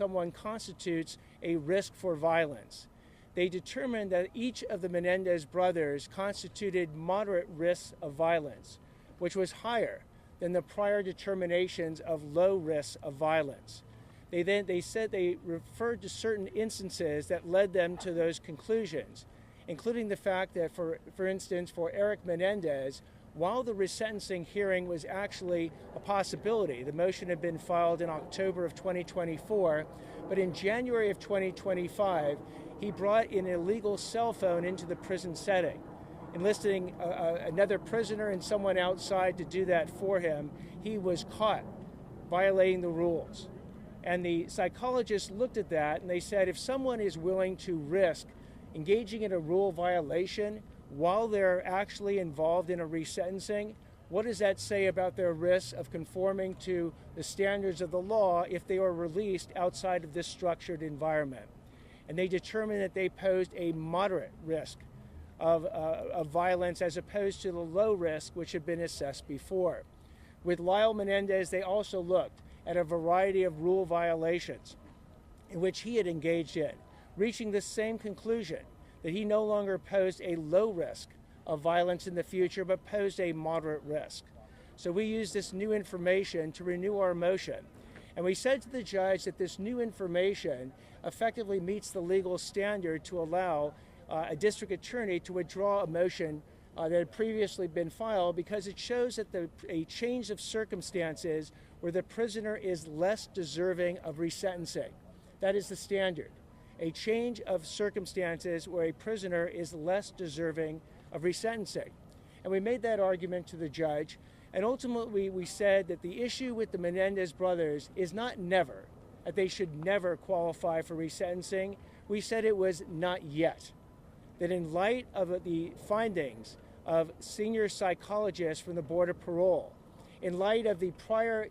someone constitutes a risk for violence. They determined that each of the Menendez brothers constituted moderate risks of violence, which was higher than the prior determinations of low risks of violence. They said they referred to certain instances that led them to those conclusions, including the fact that, for instance, for Eric Menendez, while the resentencing hearing was actually a possibility, the motion had been filed in October of 2024, but in January of 2025, he brought an illegal cell phone into the prison setting, enlisting another prisoner and someone outside to do that for him. He was caught violating the rules. And the psychologists looked at that and they said, if someone is willing to risk engaging in a rule violation while they're actually involved in a resentencing, what does that say about their risk of conforming to the standards of the law if they are released outside of this structured environment? And they determined that they posed a moderate risk of violence as opposed to the low risk which had been assessed before. With Lyle Menendez, they also looked at a variety of rule violations in which he had engaged in, reaching the same conclusion, that he no longer posed a low risk of violence in the future, but posed a moderate risk. So we used this new information to renew our motion. And we said to the judge that this new information effectively meets the legal standard to allow a district attorney to withdraw a motion that had previously been filed, because it shows that a change of circumstances where the prisoner is less deserving of resentencing. That is the standard. A change of circumstances where a prisoner is less deserving of resentencing. And we made that argument to the judge, and ultimately we said that the issue with the Menendez brothers is not never, that they should never qualify for resentencing. We said it was not yet. That in light of the findings of senior psychologists from the Board of Parole, in light of the prior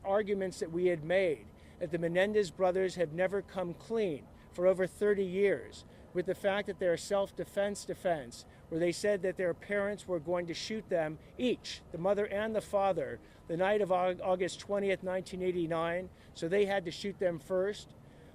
arguments that we had made, that the Menendez brothers have never come clean for over 30 years, with the fact that their self-defense defense, where they said that their parents were going to shoot them each, the mother and the father, the night of August 20th, 1989, so they had to shoot them first.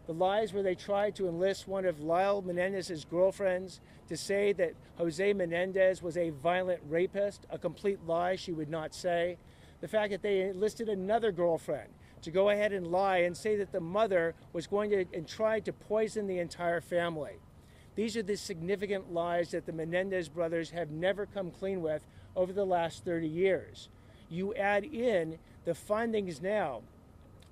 The lies where they tried to enlist one of Lyle Menendez's girlfriends to say that Jose Menendez was a violent rapist, a complete lie she would not say. The fact that they enlisted another girlfriend to go ahead and lie and say that the mother was going to and tried to poison the entire family. These are the significant lies that the Menendez brothers have never come clean with over the last 30 years. You add in the findings now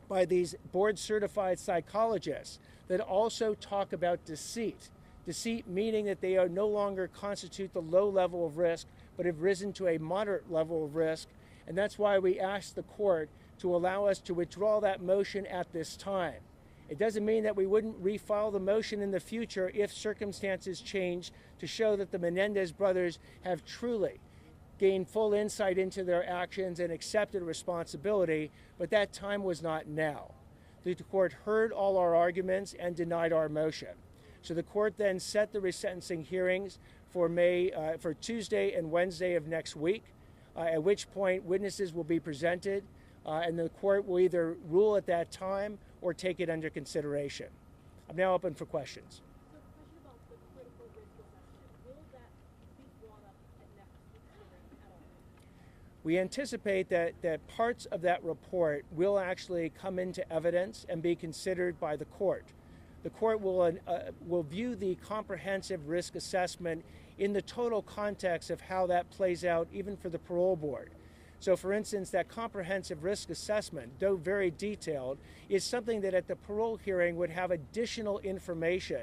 by these board-certified psychologists that also talk about deceit. Deceit meaning that they are no longer constitute the low level of risk, but have risen to a moderate level of risk. And that's why we asked the court to allow us to withdraw that motion at this time. It doesn't mean that we wouldn't refile the motion in the future if circumstances change to show that the Menendez brothers have truly gained full insight into their actions and accepted responsibility, but that time was not now. The court heard all our arguments and denied our motion. So the court then set the resentencing hearings for Tuesday and Wednesday of next week, at which point witnesses will be presented, and the court will either rule at that time or take it under consideration. I'm now open for questions. So the question about the critical risk assessment, will that be brought up at next week's hearing at all? We anticipate that parts of that report will actually come into evidence and be considered by the court. The court will view the comprehensive risk assessment in the total context of how that plays out, even for the parole board. So for instance, that comprehensive risk assessment, though very detailed, is something that at the parole hearing would have additional information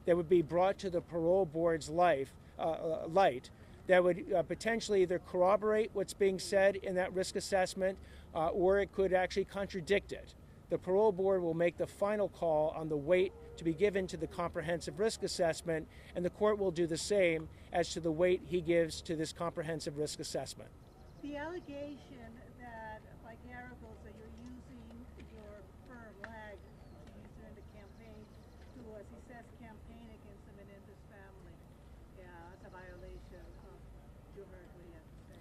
that would be brought to the parole board's light that would potentially either corroborate what's being said in that risk assessment or it could actually contradict it. The parole board will make the final call on the weight to be given to the comprehensive risk assessment, and the court will do the same as to the weight he gives to this comprehensive risk assessment. The allegation that by Caragos that you're using your firm lag to use during the campaign to, as he says, campaign against the Menendez family, that's a violation of, you heard what he had to say.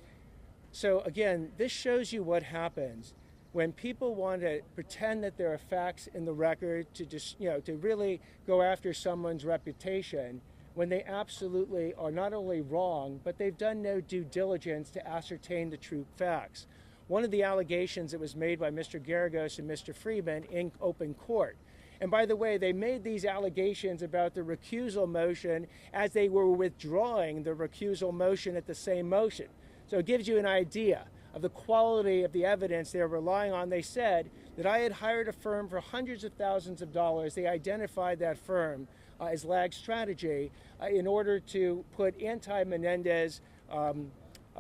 So again, this shows you what happens When people want to pretend that there are facts in the record to just, to really go after someone's reputation, when they absolutely are not only wrong, but they've done no due diligence to ascertain the true facts. One of the allegations that was made by Mr. Garagos and Mr. Friedman in open court. And by the way, they made these allegations about the recusal motion as they were withdrawing the recusal motion at the same motion. So it gives you an idea of the quality of the evidence they're relying on. They said that I had hired a firm for hundreds of thousands of dollars. They identified that firm as Lag Strategy in order to put anti-Menendez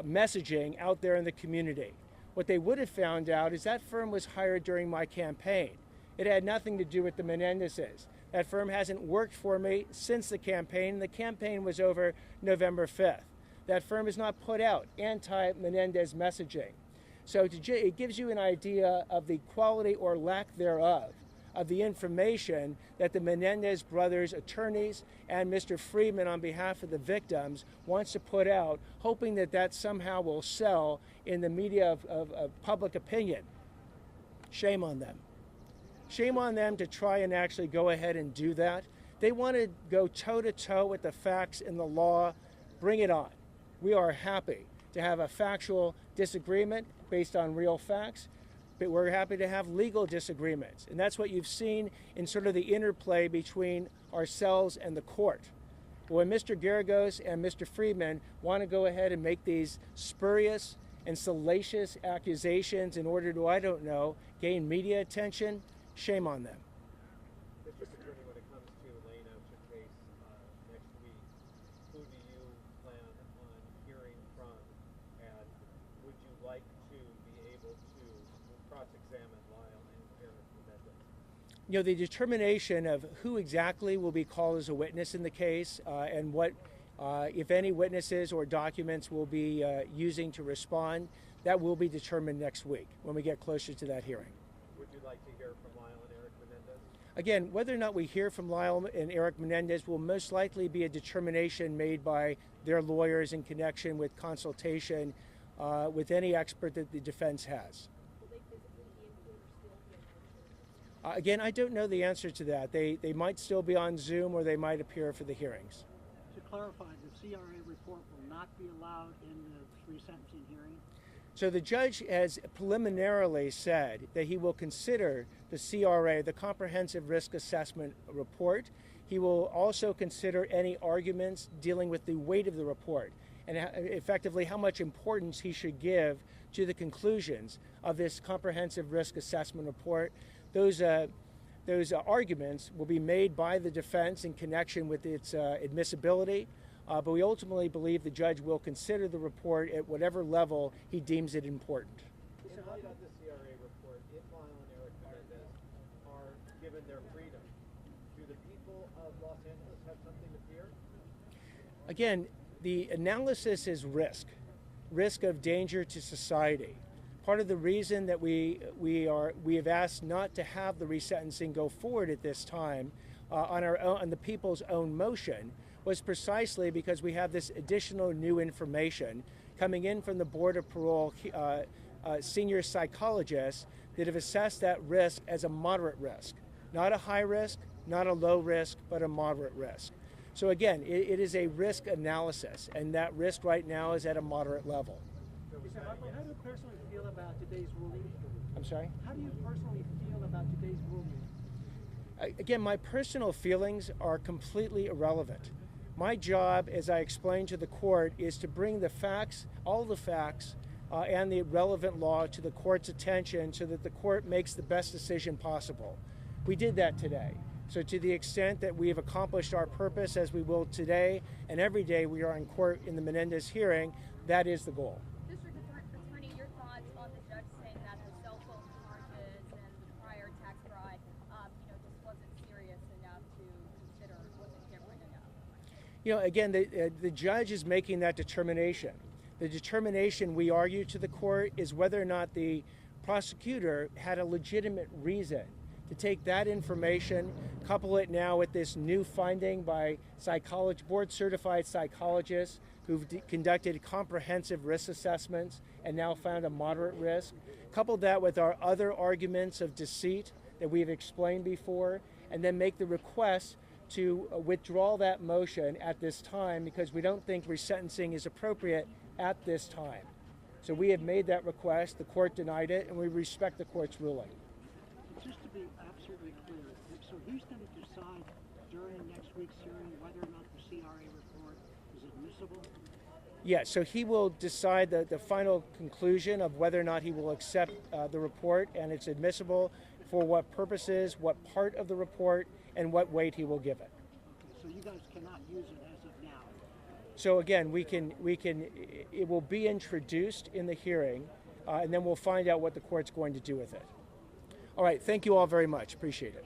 messaging out there in the community. What they would have found out is that firm was hired during my campaign. It had nothing to do with the Menendezes. That firm hasn't worked for me since the campaign. The campaign was over November 5th. That firm has not put out anti-Menendez messaging. So it gives you an idea of the quality or lack thereof of the information that the Menendez brothers' attorneys and Mr. Friedman, on behalf of the victims, wants to put out, hoping that that somehow will sell in the media of public opinion. Shame on them. Shame on them to try and actually go ahead and do that. They want to go toe-to-toe with the facts and the law. Bring it on. We are happy to have a factual disagreement based on real facts, but we're happy to have legal disagreements. And that's what you've seen in sort of the interplay between ourselves and the court. But when Mr. Garagos and Mr. Friedman want to go ahead and make these spurious and salacious accusations in order to, I don't know, gain media attention, shame on them. Mr. Attorney, when it comes to laying out your case next week, who do you plan on hearing from, and would you like to be able to cross-examine Lyle and Eric Menendez? The determination of who exactly will be called as a witness in the case and what, if any, witnesses or documents will be using to respond, that will be determined next week when we get closer to that hearing. Would you like to hear from Lyle and Eric Menendez? Again, whether or not we hear from Lyle and Eric Menendez will most likely be a determination made by their lawyers in connection with consultation with any expert that the defense has. Will they physically be in court or still be in virtual? Again, I don't know the answer to that. They might still be on Zoom or they might appear for the hearings. To clarify, the CRA report will not be allowed in the resentencing hearing? So the judge has preliminarily said that he will consider the CRA, the Comprehensive Risk Assessment Report. He will also consider any arguments dealing with the weight of the report and effectively how much importance he should give to the conclusions of this Comprehensive Risk Assessment Report. Those arguments will be made by the defense in connection with its admissibility. But we ultimately believe the judge will consider the report at whatever level he deems it important. In light of the CRA report, if Lyle and Eric Menendez are given their freedom, do the people of Los Angeles have something to fear? Again, the analysis is risk of danger to society. Part of the reason that we have asked not to have the resentencing go forward at this time on the people's own motion was precisely because we have this additional new information coming in from the Board of Parole senior psychologists that have assessed that risk as a moderate risk. Not a high risk, not a low risk, but a moderate risk. So again, it is a risk analysis, and that risk right now is at a moderate level. How do you personally feel about today's ruling? I'm sorry? How do you personally feel about today's ruling? Again, my personal feelings are completely irrelevant. My job, as I explained to the court, is to bring the facts, all the facts, and the relevant law to the court's attention so that the court makes the best decision possible. We did that today. So to the extent that we have accomplished our purpose, as we will today and every day we are in court in the Menendez hearing, that is the goal. District Attorney, your thoughts on the judge saying that the cell phone charges and the prior tax fraud, just wasn't serious enough to consider, wasn't different enough? Again, the judge is making that determination. The determination we argue to the court is whether or not the prosecutor had a legitimate reason to take that information, couple it now with this new finding by board-certified psychologists who've conducted comprehensive risk assessments and now found a moderate risk. Couple that with our other arguments of deceit that we've explained before, and then make the request to withdraw that motion at this time because we don't think resentencing is appropriate at this time. So we have made that request, the court denied it, and we respect the court's ruling. Just to be absolutely clear, so he's going to decide during next week's hearing whether or not the CRA report is admissible? Yes, so he will decide the final conclusion of whether or not he will accept the report and it's admissible, for what purposes, what part of the report, and what weight he will give it. Okay, so you guys cannot use it as of now? So again, it will be introduced in the hearing, and then we'll find out what the court's going to do with it. All right, thank you all very much. Appreciate it.